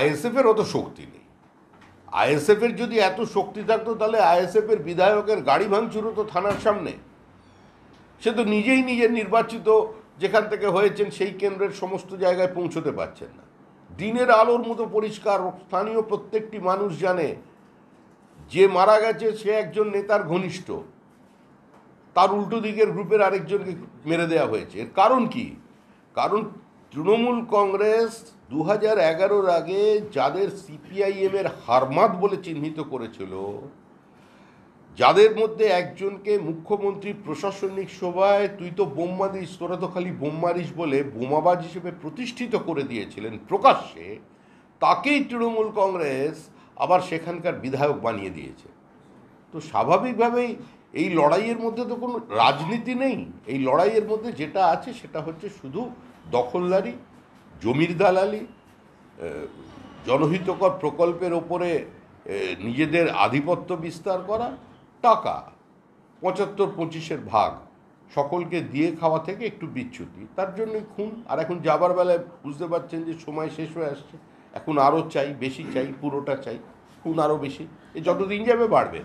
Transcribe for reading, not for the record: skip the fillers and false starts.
আইএসএফের অত শক্তি নেই। আইএসএফের যদি এত শক্তি থাকতো তাহলে আইএসএফের বিধায়কের গাড়ি ভাঙচুর হতো থানার সামনে। সে তো নিজেই নিজের নির্বাচিত যেখান থেকে হয়েছেন সেই কেন্দ্রের সমস্ত জায়গায় পৌঁছতে পারছেন না। দিনের আলোর মতো পরিষ্কার, স্থানীয় প্রত্যেকটি মানুষ জানে যে মারা গেছে সে একজন নেতার ঘনিষ্ঠ, তার উল্টো দিকের গ্রুপের আরেকজনকে মেরে দেওয়া হয়েছে। এর কারণ কি? কারণ তৃণমূল কংগ্রেস 2011-র আগে যাদের সিপিআইএমের হারমাত বলে চিহ্নিত করেছিল, যাদের মধ্যে একজনকে মুখ্যমন্ত্রী প্রশাসনিক সভায় তুই তো বোম মারিস, তোরা তো খালি বোম মারিস বলে বোমাবাজ হিসেবে প্রতিষ্ঠিত করে দিয়েছিলেন প্রকাশ্যে, তাকেই তৃণমূল কংগ্রেস আবার সেখানকার বিধায়ক বানিয়ে দিয়েছে। তো স্বাভাবিকভাবেই এই লড়াইয়ের মধ্যে তো কোনো রাজনীতি নেই। এই লড়াইয়ের মধ্যে যেটা আছে সেটা হচ্ছে শুধু দখলদারি, জমির দালালি, জনহিতকর প্রকল্পের ওপরে নিজেদের আধিপত্য বিস্তার করা, টাকা 75-25-এর ভাগ সকলকে দিয়ে খাওয়া থেকে একটু বিচ্যুতি, তার জন্যই খুন। আর এখন যাবার বেলায় বুঝতে পারছেন যে সময় শেষ হয়ে আসছে, এখন আরও চাই, বেশি চাই, পুরোটা চাই, খুন আরও বেশি। এ যতদিন যাবে বাড়বে।